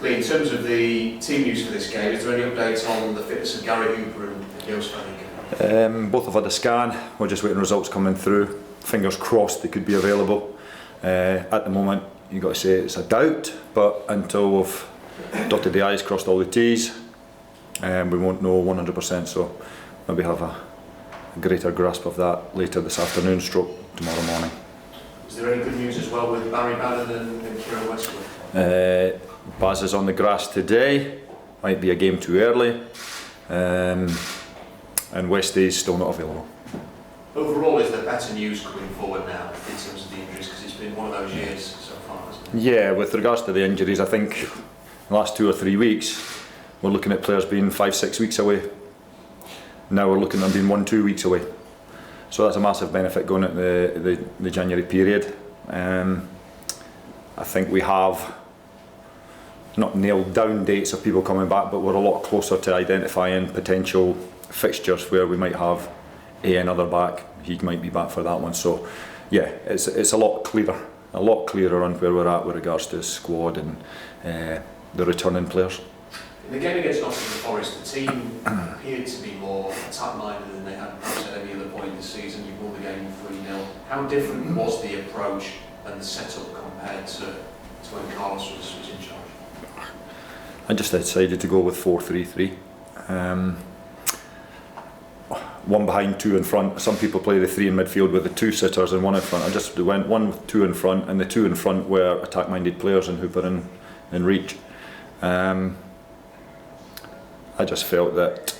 Lee, in terms of the team use for this game, is there any updates on the fitness of Gary Hooper and Joost van Ike? Both have had a scan. We're just waiting results coming through. Fingers crossed they could be available. At the moment, you've got to say it's a doubt, but until we've dotted the I's, crossed all the T's, we won't know 100%. So maybe have a greater grasp of that later this afternoon, stroke tomorrow morning. Is there any good news as well with Barry Bannon and Kieran Westwood? Baz is on the grass today. Might be a game too early. And Wednesday's still not available. Overall, is there better news coming forward now in terms of the injuries? Because it's been one of those years so far, hasn't it? Yeah, with regards to the injuries, I think the last 2 or 3 weeks we're looking at players being 5-6 weeks away. Now we're looking at them being 1-2 weeks away. So that's a massive benefit going at the January period. I think we have not nailed down dates of people coming back, but we're a lot closer to identifying potential fixtures where we might have another back. He might be back for that one. So yeah, it's a lot clearer on where we're at with regards to the squad and the returning players. In the game against Nottingham Forest, the team appeared to be more attack-minded than they had perhaps at any other point this season. You won the game 3-0. How different was the approach and the setup compared to when Carlos was in charge? I just decided to go with 4-3-3. One behind, 2 in front. Some people play the 3 in midfield with the 2 sitters and 1 in front. I just went 1 with 2 in front, and the 2 in front were attack-minded players and Hooper in reach. I just felt that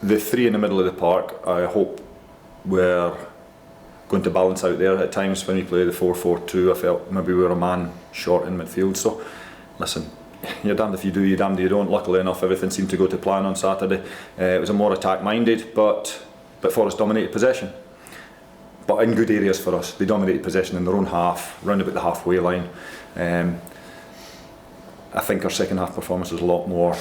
the 3 in the middle of the park, I hope, were going to balance out there. At times when we play the 4-4-2, I felt maybe we were a man short in midfield. So listen, you're damned if you do, you're damned if you don't. Luckily enough, everything seemed to go to plan on Saturday. It was a more attack-minded, but Forest dominated possession. But in good areas for us. They dominated possession in their own half, round about the halfway line. I think our second half performance was a lot more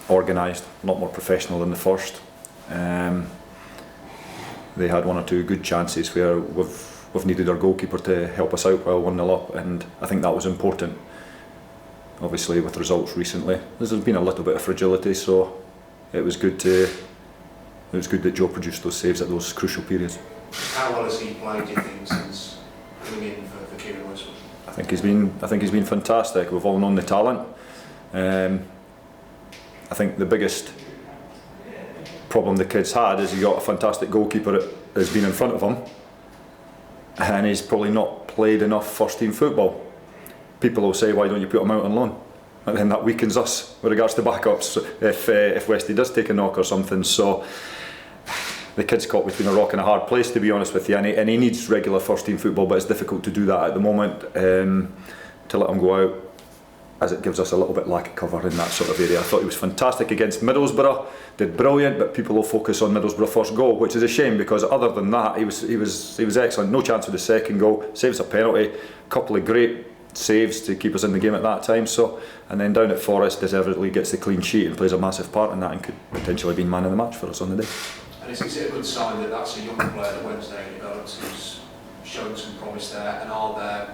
organised, a lot more professional than the first. They had 1 or 2 good chances where we've needed our goalkeeper to help us out while 1-0 up, and I think that was important. Obviously, with results recently, there's been a little bit of fragility, so it was good that Joe produced those saves at those crucial periods. How well has he played, do you think, since coming in for Kieran Westwood? I think he's been fantastic. We've all known the talent. I think the biggest problem the kids had is he got a fantastic goalkeeper that has been in front of him, and he's probably not played enough first team football. People will say, why don't you put him out on loan? And then that weakens us with regards to backups if Westy does take a knock or something. So the kid's caught between a rock and a hard place, to be honest with you, and he needs regular first team football, but it's difficult to do that at the moment, to let him go out, as it gives us a little bit lack of cover in that sort of area. I thought he was fantastic against Middlesbrough, did brilliant, but people will focus on Middlesbrough first goal, which is a shame, because other than that he was excellent. No chance with the second goal, saves a penalty, a couple of great saves to keep us in the game at that time. So, and then down at Forest, deservedly gets the clean sheet and plays a massive part in that, and could potentially be man of the match for us on the day. And is it a good sign that that's a young player that Wednesday develops who's showing some promise there, and are there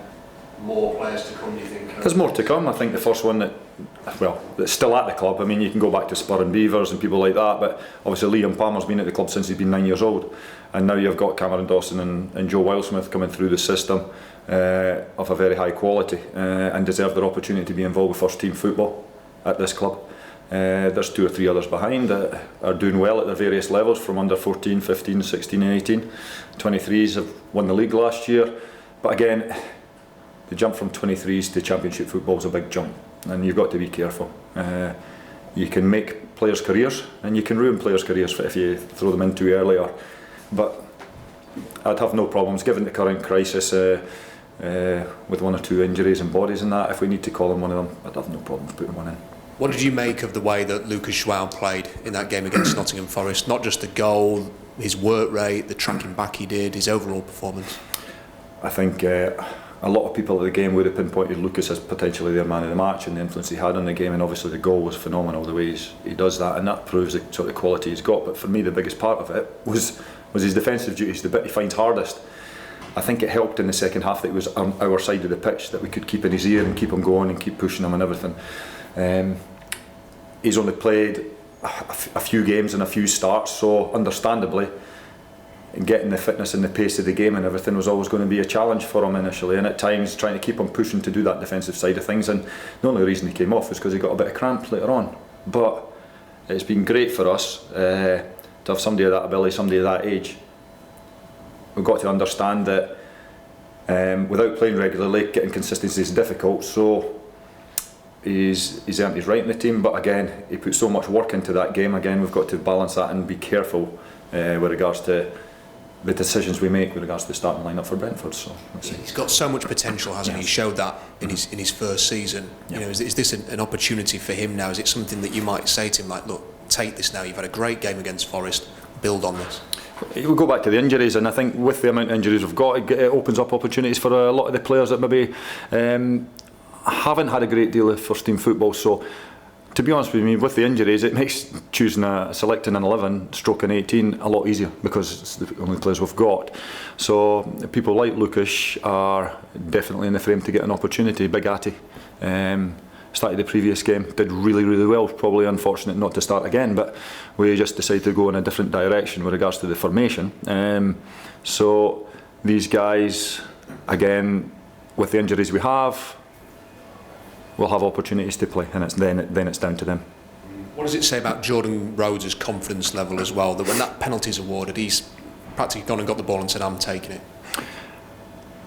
more players to come, do you think? There's more to come. I think the first one that's still at the club, I mean, you can go back to Spur and Beavers and people like that, but obviously Liam Palmer's been at the club since he's been 9 years old, and now you've got Cameron Dawson and Joe Wildsmith coming through the system of a very high quality, and deserve their opportunity to be involved with first team football at this club. There's 2 or 3 others behind that are doing well at their various levels, from under 14, 15, 16 and 18. 23s have won the league last year, but again, the jump from 23s to championship football is a big jump, and you've got to be careful. You can make players' careers and you can ruin players' careers if you throw them in too early. But I'd have no problems, given the current crisis with 1 or 2 injuries and bodies and that, if we need to call him one of them, I'd have no problems putting one in. What did you make of the way that Lucas João played in that game against Nottingham Forest? Not just the goal, his work rate, the tracking back he did, his overall performance. I think a lot of people at the game would have pinpointed Lucas as potentially their man of the match and the influence he had on the game, and obviously the goal was phenomenal, the way he does that, and that proves the sort of quality he's got. But for me, the biggest part of it was his defensive duties, the bit he finds hardest. I think it helped in the second half that it was on our side of the pitch, that we could keep in his ear and keep him going and keep pushing him and everything. He's only played a few games and a few starts, so understandably getting the fitness and the pace of the game and everything was always going to be a challenge for him initially, and at times trying to keep him pushing to do that defensive side of things. And the only reason he came off was because he got a bit of cramp later on. But it's been great for us to have somebody of that ability, somebody of that age. We've got to understand that without playing regularly, getting consistency is difficult, so he's earned his right in the team. But again, he put so much work into that game. Again, we've got to balance that and be careful with regards to the decisions we make with regards to the starting lineup for Brentford. So he's got so much potential, hasn't he? He showed that in his first season. You know, is this an opportunity for him now? Is it something that you might say to him, like, look, take this now, you've had a great game against Forest, build on this? We'll go back to the injuries, and I think with the amount of injuries we've got, it opens up opportunities for a lot of the players that maybe haven't had a great deal of first team football. So to be honest with me, with the injuries, it makes selecting an 11 stroke an 18 a lot easier, because it's the only players we've got. So people like Lucas are definitely in the frame to get an opportunity. Big Atty started the previous game, did really, really well. Probably unfortunate not to start again, but we just decided to go in a different direction with regards to the formation. So these guys, again, with the injuries we have, will have opportunities to play, and then it's down to them. What does it say about Jordan Rhodes' confidence level as well, that when that penalty is awarded, he's practically gone and got the ball and said, I'm taking it?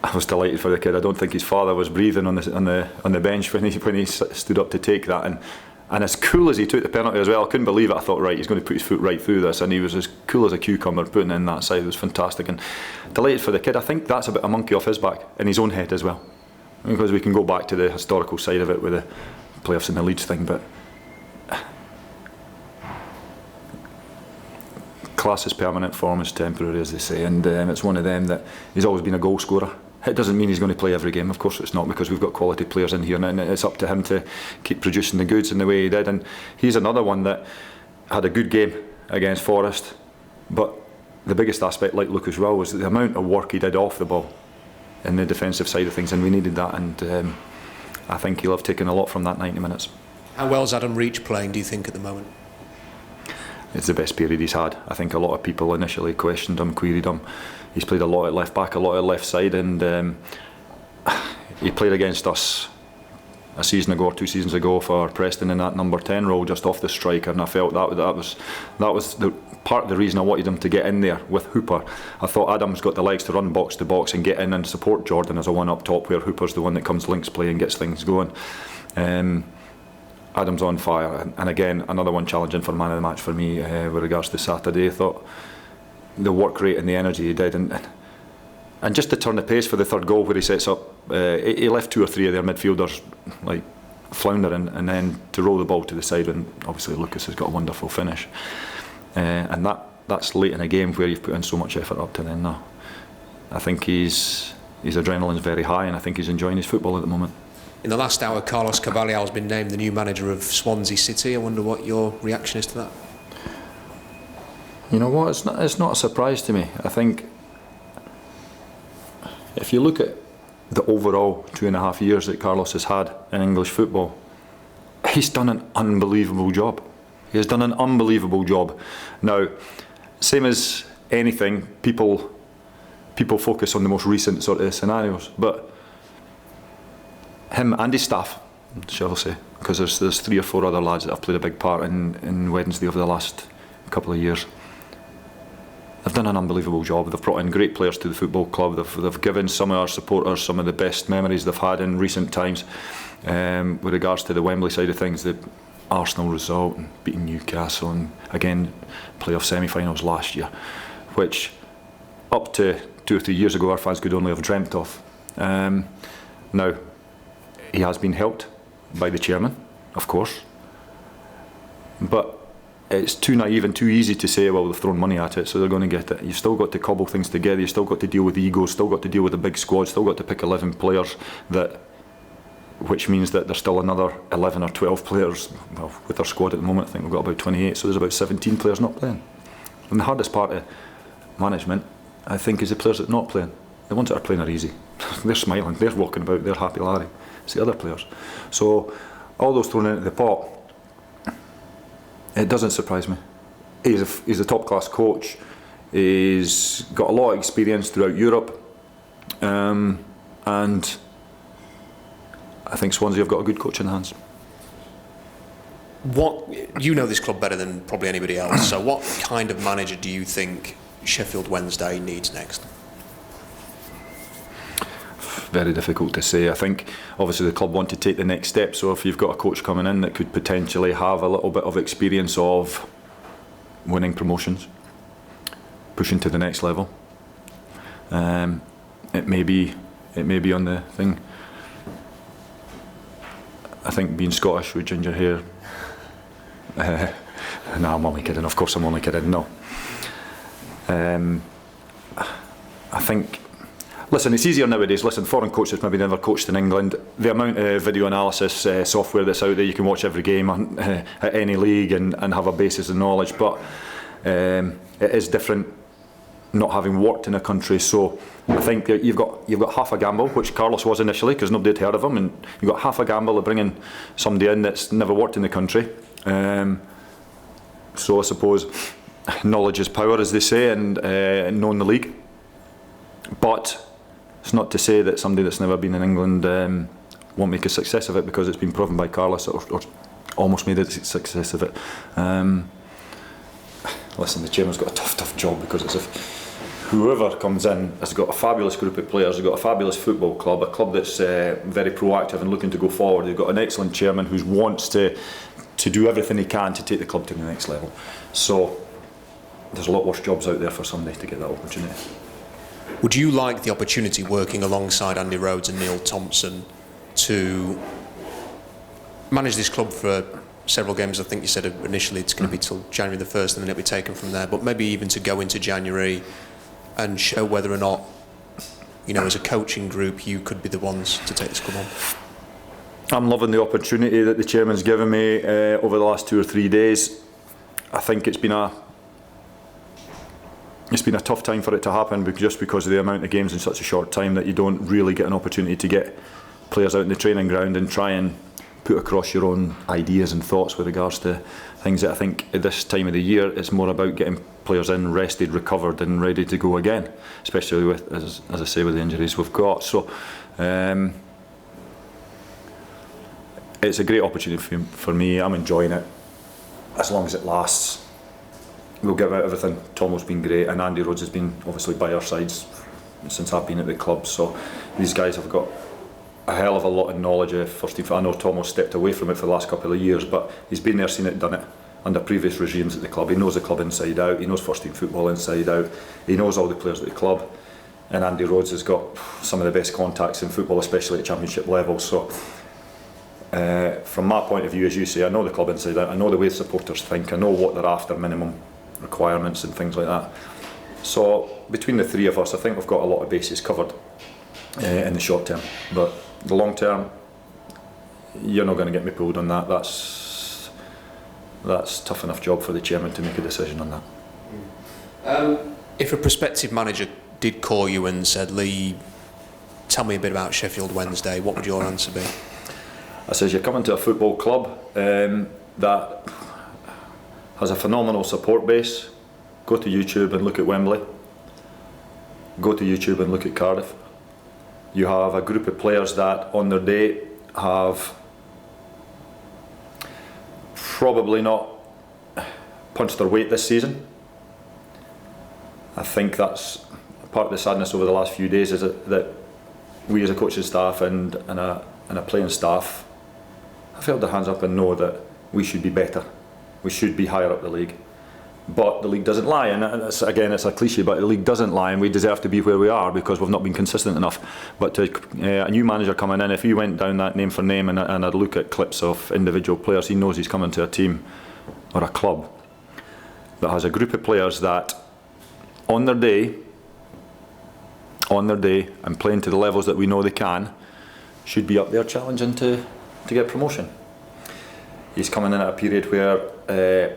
I was delighted for the kid. I don't think his father was breathing on the bench when he stood up to take that, and as cool as he took the penalty as well. I couldn't believe it. I thought, right, he's going to put his foot right through this, and he was as cool as a cucumber putting in that side. It was fantastic, and delighted for the kid. I think that's a bit of a monkey off his back in his own head as well, because we can go back to the historical side of it with the playoffs and the Leeds thing, but class is permanent, form is temporary, as they say, and it's one of them that he's always been a goal scorer. It doesn't mean he's going to play every game, of course it's not, because we've got quality players in here, and it's up to him to keep producing the goods in the way he did. And he's another one that had a good game against Forest, but the biggest aspect, like Luke as well, was the amount of work he did off the ball in the defensive side of things, and we needed that, and I think he'll have taken a lot from that 90 minutes. How well is Adam Reach playing, do you think, at the moment? It's the best period he's had. I think a lot of people initially questioned him, queried him. He's played a lot at left back, a lot at left side, and he played against us a season ago or 2 seasons ago for Preston in that number 10 role, just off the striker, and I felt that was the part of the reason I wanted him to get in there with Hooper. I thought Adam's got the legs to run box to box and get in and support Jordan as a one up top, where Hooper's the one that comes links play and gets things going. Adam's on fire, and again another one challenging for man of the match for me with regards to Saturday. I thought the work rate and the energy he did, and just to turn the pace for the third goal where he sets up, he left 2 or 3 of their midfielders like floundering, and then to roll the ball to the side, and obviously Lucas has got a wonderful finish, and that's late in a game where you've put in so much effort up to then. No, I think his adrenaline's very high, and I think he's enjoying his football at the moment. In the last hour, Carlos Carvalhal has been named the new manager of Swansea City. I wonder what your reaction is to that. You know what, it's not a surprise to me. I think if you look at the overall 2.5 years that Carlos has had in English football, he's done an unbelievable job. He has done an unbelievable job. Now, same as anything, people focus on the most recent sort of scenarios, but him and his staff, shall I say, because there's 3 or 4 other lads that have played a big part in Wednesday over the last couple of years. They've done an unbelievable job. They've brought in great players to the football club. They've given some of our supporters some of the best memories they've had in recent times. With regards to the Wembley side of things, the Arsenal result and beating Newcastle, and again playoff semi-finals last year, which up to 2 or 3 years ago our fans could only have dreamt of. Now, he has been helped by the chairman, of course, but it's too naive and too easy to say, well, they've thrown money at it, so they're going to get it. You've still got to cobble things together. You've still got to deal with egos, still got to deal with a big squad, still got to pick 11 players, which means that there's still another 11 or 12 players. Well, with our squad at the moment, I think we've got about 28, so there's about 17 players not playing. And the hardest part of management, I think, is the players that are not playing. The ones that are playing are easy. They're smiling, they're walking about, they're happy Larry. It's the other players. So all those thrown into the pot, it doesn't surprise me. He's a top class coach. He's got a lot of experience throughout Europe, and I think Swansea have got a good coach in the hands. You know this club better than probably anybody else, so what kind of manager do you think Sheffield Wednesday needs next? Very difficult to say. I think obviously the club want to take the next step, so if you've got a coach coming in that could potentially have a little bit of experience of winning promotions, pushing to the next level, it may be on the thing. I think being Scottish with ginger hair, no, I'm only kidding, of course I'm only kidding, no. I think, listen, it's easier nowadays. Listen, foreign coaches maybe never coached in England. The amount of video analysis software that's out there, you can watch every game at any league and have a basis of knowledge, but it is different not having worked in a country. So I think that you've got half a gamble, which Carlos was initially because nobody had heard of him, and you've got half a gamble of bringing somebody in that's never worked in the country. So I suppose knowledge is power, as they say, and knowing the league. But it's not to say that somebody that's never been in England won't make a success of it, because it's been proven by Carlos, or almost made a success of it. Listen, the chairman's got a tough job, because it's whoever comes in has got a fabulous group of players, has got a fabulous football club, a club that's very proactive and looking to go forward. They've got an excellent chairman who wants to do everything he can to take the club to the next level. So there's a lot worse jobs out there for somebody to get that opportunity. Would you like the opportunity, working alongside Andy Rhodes and Neil Thompson, to manage this club for several games? I think you said initially it's going to be till January the 1st and then it'll be taken from there, but maybe even to go into January and show whether or not, you know, as a coaching group, you could be the ones to take this club on? I'm loving the opportunity that the chairman's given me over the last 2 or 3 days. I think it's been a tough time for it to happen, just because of the amount of games in such a short time, that you don't really get an opportunity to get players out in the training ground and try and put across your own ideas and thoughts with regards to things that I think at this time of the year it's more about getting players in, rested, recovered and ready to go again, especially with, as I say, with the injuries we've got. So it's a great opportunity for me. I'm enjoying it, as long as it lasts. We'll give out everything. Tomo's been great, and Andy Rhodes has been obviously by our sides since I've been at the club. So these guys have got a hell of a lot of knowledge of first team. I know Tomo's stepped away from it for the last couple of years, but he's been there, seen it, done it under previous regimes at the club. He knows the club inside out. He knows first team football inside out. He knows all the players at the club. And Andy Rhodes has got some of the best contacts in football, especially at championship level. So from my point of view, as you say, I know the club inside out. I know the way supporters think. I know what they're after, minimum requirements and things like that. So between the three of us, I think we've got a lot of bases covered in the short term. But the long term, you're not going to get me pulled on that. That's tough enough job for the chairman to make a decision on that. If a prospective manager did call you and said, Lee, tell me a bit about Sheffield Wednesday, what would your answer be? I says, you're coming to a football club that has a phenomenal support base. Go to YouTube and look at Wembley. Go to YouTube and look at Cardiff. You have a group of players that on their day have probably not punched their weight this season. I think that's part of the sadness over the last few days, is that we as a coaching staff and a playing staff have held their hands up and know that we should be better. We should be higher up the league. But the league doesn't lie, and it's a cliche, but the league doesn't lie, and we deserve to be where we are because we've not been consistent enough. But to a new manager coming in, if he went down that name for name and I'd look at clips of individual players, he knows he's coming to a team or a club that has a group of players that on their day and playing to the levels that we know they can, should be up there challenging to get promotion. He's coming in at a period where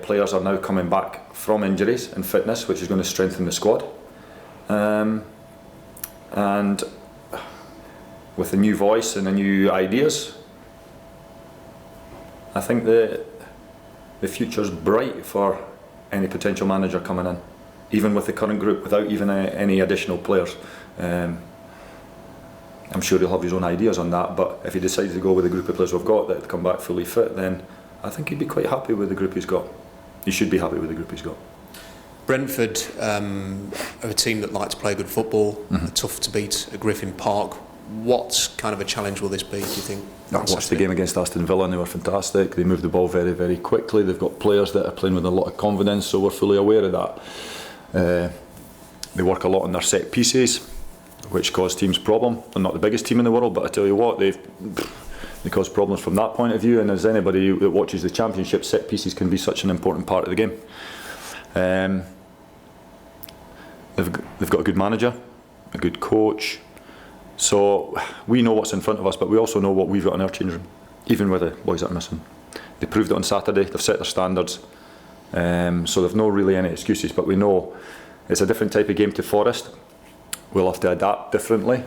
players are now coming back from injuries and fitness, which is going to strengthen the squad. and with a new voice and a new ideas, I think the future's bright for any potential manager coming in, even with the current group, without even any additional players. I'm sure he'll have his own ideas on that, but if he decides to go with the group of players we've got that come back fully fit, then I think he'd be quite happy with the group he's got. He should be happy with the group he's got. Brentford are a team that like to play good football, tough to beat at Griffin Park. What kind of a challenge will this be, do you think? I watched the game against Aston Villa and they were fantastic. They moved the ball very, very quickly. They've got players that are playing with a lot of confidence, so we're fully aware of that. They work a lot on their set pieces, which cause teams problem. They're not the biggest team in the world, but I tell you what, they cause problems from that point of view. And as anybody that watches the Championship, set pieces can be such an important part of the game. They've got a good manager, a good coach. So we know what's in front of us, but we also know what we've got in our change room, even with the boys that are missing. They proved it on Saturday. They've set their standards, so they've no really any excuses. But we know it's a different type of game to Forest. We'll have to adapt differently.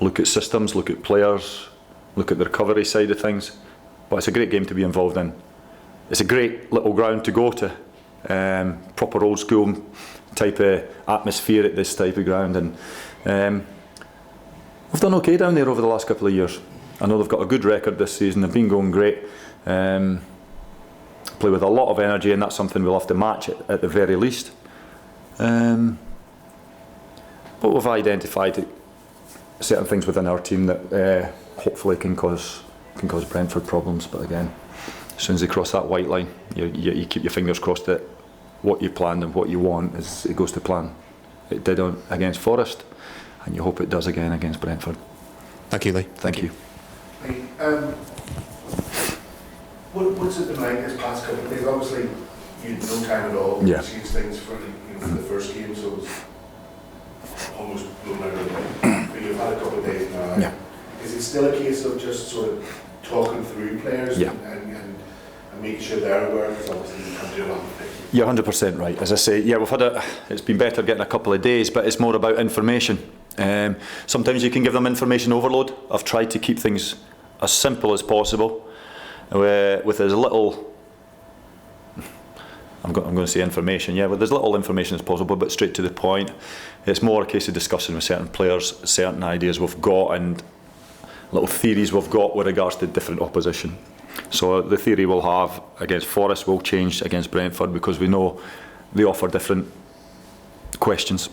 Look at systems, look at players, look at the recovery side of things. But it's a great game to be involved in. It's a great little ground to go to. Proper old school type of atmosphere at this type of ground, and we've done okay down there over the last couple of years. I know they've got a good record this season. They've been going great. Play with a lot of energy, and that's something we'll have to match at the very least. But we've identified certain things within our team that hopefully can cause Brentford problems. But again, as soon as they cross that white line, you keep your fingers crossed that what you planned and what you want it goes to plan. It did against Forest, and you hope it does again against Brentford. Thank you, Lee. Thank you. What's it been like this past couple of days? Obviously, you had no time at all to see things for the first game, so it was almost blown out of the way. But you've had a couple of days now. Yeah. Is it still a case of just sort of talking through players and making sure they're aware? Because obviously you can't do a lot of things. You're 100% right. As I say, we've had it's been better getting a couple of days, but it's more about information. Sometimes you can give them information overload. I've tried to keep things as simple as possible, with as little, I'm going to say information, with as little information as possible, but straight to the point. It's more a case of discussing with certain players, certain ideas we've got and little theories we've got with regards to different opposition. So the theory we'll have against Forest will change against Brentford, because we know they offer different questions.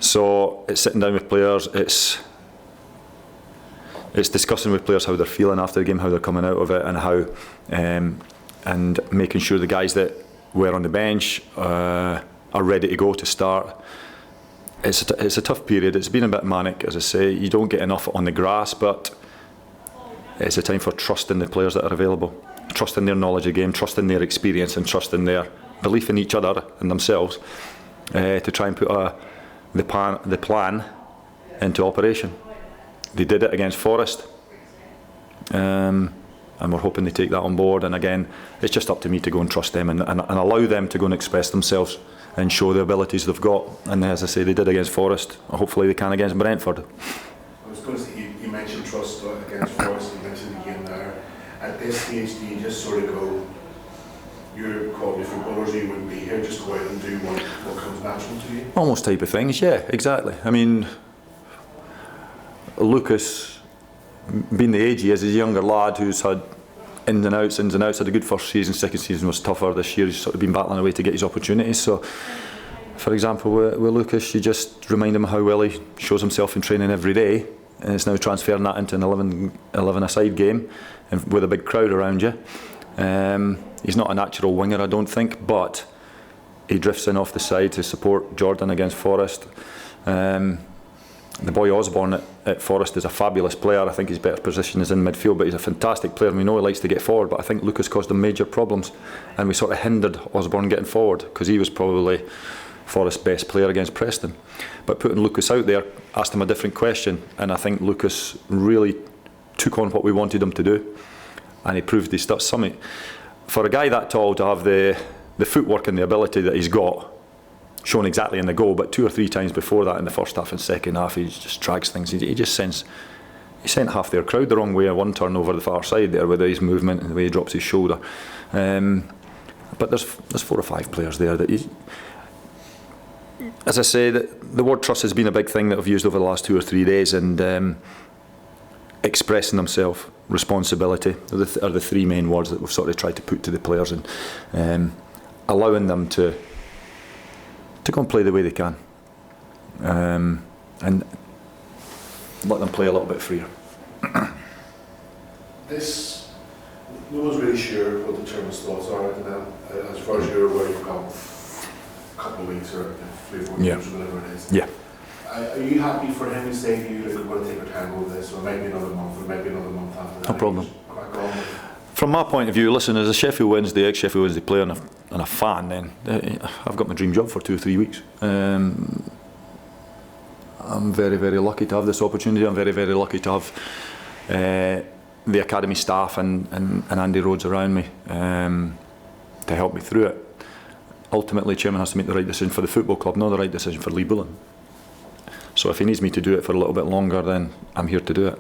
So it's sitting down with players, it's discussing with players how they're feeling after the game, how they're coming out of it, and how and making sure the guys that were on the bench are ready to go to start. It's a tough period. It's been a bit manic, as I say. You don't get enough on the grass, but it's a time for trusting the players that are available, trusting their knowledge of the game, trusting their experience, and trusting their belief in each other and themselves to try and put the plan into operation. They did it against Forest, and we're hoping they take that on board. And again, it's just up to me to go and trust them and allow them to go and express themselves and show the abilities they've got. And as I say, they did against Forest. Hopefully they can against Brentford. I was going to say, you mentioned trust against Forest, you mentioned the game there. At this stage, do you just sort of go, you're probably footballers, you wouldn't be here, just go out and do what comes natural to you? Almost type of things, yeah, exactly. I mean, Lucas, being the age he is, he's a younger lad who's had ins and outs, had a good first season. Second season was tougher. This year he's sort of been battling away to get his opportunities. So, for example, with Lucas, you just remind him how well he shows himself in training every day, and it's now transferring that into an 11-a-side game and with a big crowd around you. He's not a natural winger, I don't think, but he drifts in off the side to support Jordan against Forest. The boy Osborne at Forest is a fabulous player. I think his better position is in midfield, but he's a fantastic player and we know he likes to get forward. But I think Lucas caused him major problems, and we sort of hindered Osborne getting forward because he was probably Forest's best player against Preston. But putting Lucas out there asked him a different question, and I think Lucas really took on what we wanted him to do, and he proved his summit. For a guy that tall to have the footwork and the ability that he's got, shown exactly in the goal, but 2 or 3 times before that in the first half and second half, he just drags things. He just sends. He sent half their crowd the wrong way at one turn over the far side there with his movement and the way he drops his shoulder. But there's 4 or 5 players there that as I say, the word trust has been a big thing that I've used over the last 2 or 3 days, and expressing themselves, responsibility are the 3 main words that we've sort of tried to put to the players, and allowing them to go and play the way they can, and let them play a little bit freer. No one's really sure what the chairman's thoughts are at the moment. As far as you're aware, you've got a couple of weeks or 3 or 4 weeks, or whatever it is. Yeah. Are you happy for him to say to you, like, we're going to take our time over this, or maybe another month, or maybe another month after that? No problem. Crack on with it? From my point of view, listen, as a Sheffield Wednesday, ex-Sheffield Wednesday player and a fan, then I've got my dream job for 2 or 3 weeks. I'm very, very lucky to have this opportunity. I'm very, very lucky to have the academy staff and Andy Rhodes around me to help me through it. Ultimately, chairman has to make the right decision for the football club, not the right decision for Lee Bullen. So if he needs me to do it for a little bit longer, then I'm here to do it.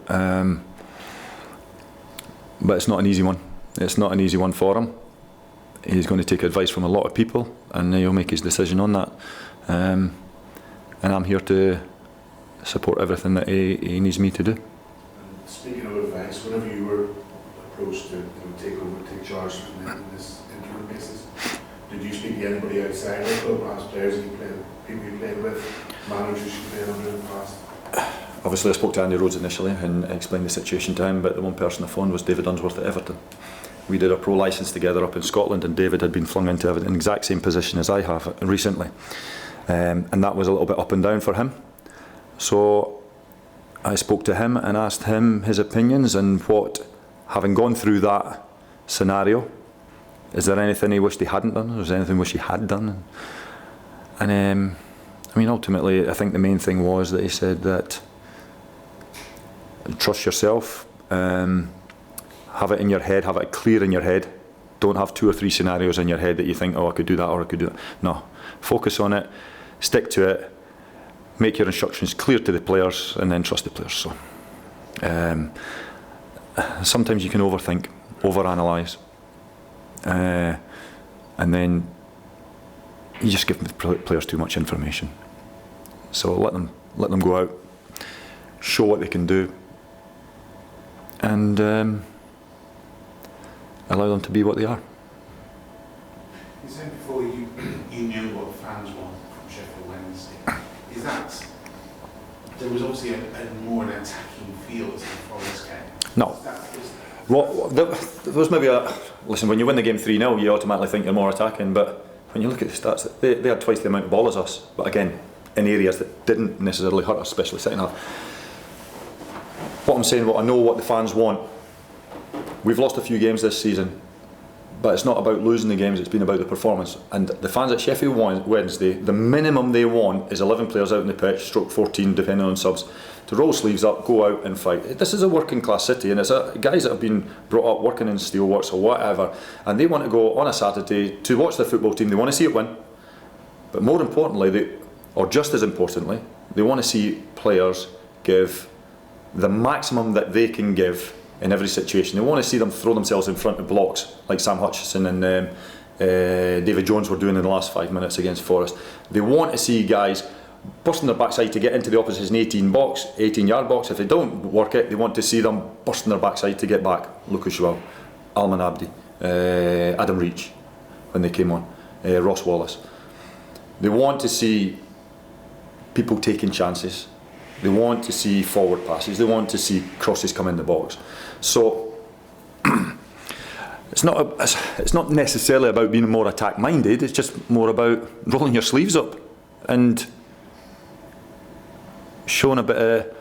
But it's not an easy one. It's not an easy one for him. He's going to take advice from a lot of people, and he'll make his decision on that. And I'm here to support everything that he needs me to do. Speaking of advice, whenever you were approached to take charge on this interim basis, did you speak to anybody outside the club, perhaps players you played, people you played with, managers you played under in the past? Obviously, I spoke to Andy Rhodes initially and explained the situation to him, but the one person I phoned was David Unsworth at Everton. We did a pro licence together up in Scotland, and David had been flung into Everton in the exact same position as I have recently. And that was a little bit up and down for him. So I spoke to him and asked him his opinions and what, having gone through that scenario, is there anything he wished he hadn't done? Or is there anything he wished he had done? And I mean, ultimately, I think the main thing was that he said that trust yourself, have it in your head, have it clear in your head. Don't have 2 or 3 scenarios in your head that you think, oh, I could do that or I could do that. No, focus on it, stick to it, make your instructions clear to the players, and then trust the players. So sometimes you can overthink, overanalyse, and then you just give the players too much information. So let them go out, show what they can do, and allow them to be what they are. You said before you knew what fans want from Sheffield Wednesday. Is that there was obviously a more an attacking feel to the Forest game? No. There was maybe listen, when you win the game 3-0, you automatically think you're more attacking, but when you look at the stats, they had twice the amount of ball as us, but again, in areas that didn't necessarily hurt us, especially second half. What I'm saying, what I know what the fans want, we've lost a few games this season, but it's not about losing the games, it's been about the performance. And the fans at Sheffield Wednesday, the minimum they want is 11 players out in the pitch, stroke 14 depending on subs, to roll sleeves up, go out and fight. This is a working class city, and it's guys that have been brought up working in steelworks or whatever, and they want to go on a Saturday to watch their football team. They want to see it win, but more importantly, or just as importantly, they want to see players give the maximum that they can give in every situation. They want to see them throw themselves in front of blocks like Sam Hutchison and David Jones were doing in the last 5 minutes against Forest. They want to see guys busting their backside to get into the opposition 18-yard box. If they don't work it, they want to see them busting their backside to get back. Lucas Joao, Alman Abdi, Adam Reach when they came on, Ross Wallace. They want to see people taking chances. They want to see forward passes. They want to see crosses come in the box. So it's not necessarily about being more attack minded. It's just more about rolling your sleeves up and showing a bit of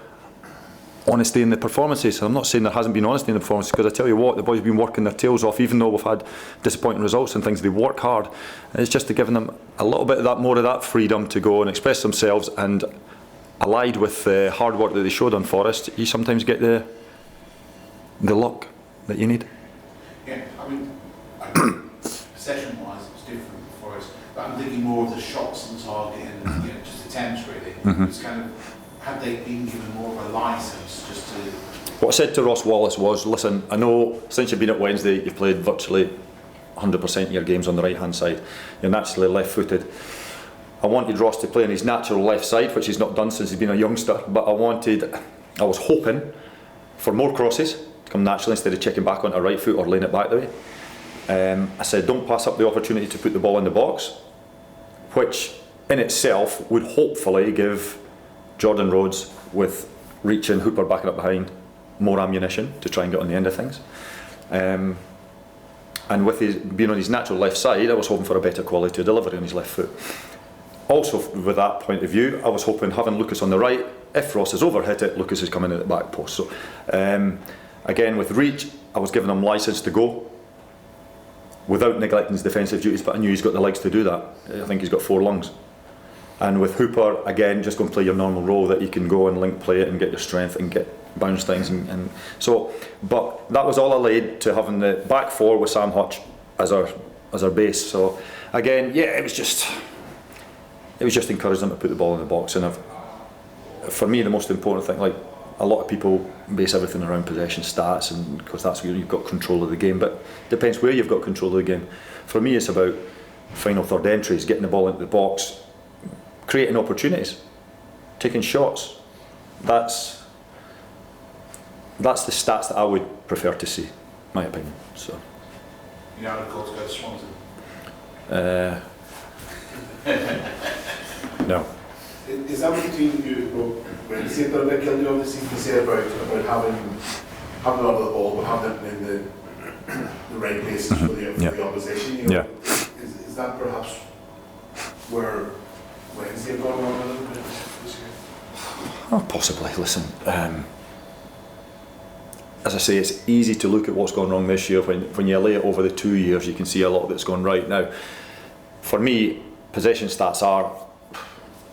honesty in the performances. I'm not saying there hasn't been honesty in the performances, because I tell you what, the boys have been working their tails off, even though we've had disappointing results and things. They work hard. And it's just to give them a little bit of that, more of that freedom to go and express themselves, and allied with the hard work that they showed on Forest, you sometimes get the luck that you need. Yeah, I mean, possession-wise, it's different for Forest. But I'm thinking more of the shots on target and just attempts really. It's kind of, had they been given more of a licence just to... What I said to Ross Wallace was, listen, I know since you've been at Wednesday, you've played virtually 100% of your games on the right hand side. You're naturally left footed. I wanted Ross to play on his natural left side, which he's not done since he's been a youngster, but I was hoping for more crosses to come naturally instead of checking back onto right foot or laying it back the way. I said don't pass up the opportunity to put the ball in the box, which in itself would hopefully give Jordan Rhodes, with Reach and Hooper backing up behind, more ammunition to try and get on the end of things. And with his being on his natural left side, I was hoping for a better quality of delivery on his left foot. Also, with that point of view, I was hoping having Lucas on the right, if Ross has overhit it, Lucas is coming in at the back post. So, again, with Reach, I was giving him licence to go without neglecting his defensive duties, but I knew he's got the legs to do that. I think he's got 4 lungs. And with Hooper, again, just go and play your normal role that you can go and link play it and get your strength and get bounce things. And so, but that was all I laid to having the back 4 with Sam Hutch as our base. So, again, yeah, it was just encouraging them to put the ball in the box. And for me, the most important thing, like a lot of people base everything around possession stats, and because that's where you've got control of the game. But it depends where you've got control of the game. For me, it's about final third entries, getting the ball into the box, creating opportunities, taking shots. That's the stats that I would prefer to see, my opinion. So. You know, of course, go to Swansea. No. Is that between you, when you say that about Kildy, obviously you say about having a lot of the ball, but having it in the right places for the opposition, you know? Is that perhaps where Wednesday have gone wrong a little bit this year? Oh, possibly. Listen, as I say, it's easy to look at what's gone wrong this year. When you lay it over the 2 years, you can see a lot that's gone right. Now, for me, possession stats are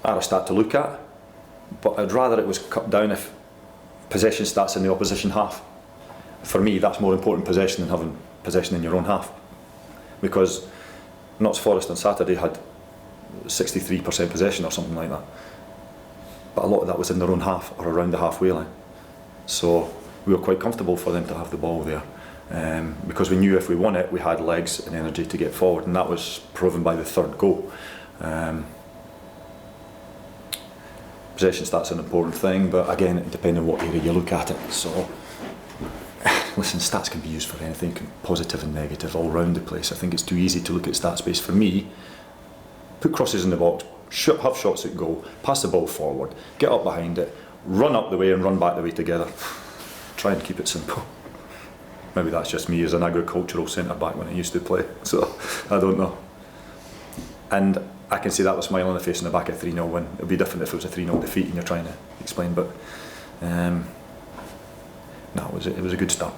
a stat to look at, but I'd rather it was cut down if possession stats in the opposition half. For me, that's more important possession than having possession in your own half, because Notts Forest on Saturday had 63% possession or something like that, but a lot of that was in their own half or around the halfway line. So we were quite comfortable for them to have the ball there, because we knew if we won it, we had legs and energy to get forward, and that was proven by the third goal. Possession stats are an important thing, but again, it depends on what area you look at it. So, listen, stats can be used for anything, positive and negative, all round the place. I think it's too easy to look at stats based. For me, put crosses in the box, have shots at goal, pass the ball forward, get up behind it, run up the way and run back the way together. Try and keep it simple. Maybe that's just me as an agricultural centre back when I used to play, so I don't know. And I can see that with a smile on the face in the back at 3-0 win. It would be different if it was a 3-0 defeat and you're trying to explain, but no, it was a good start.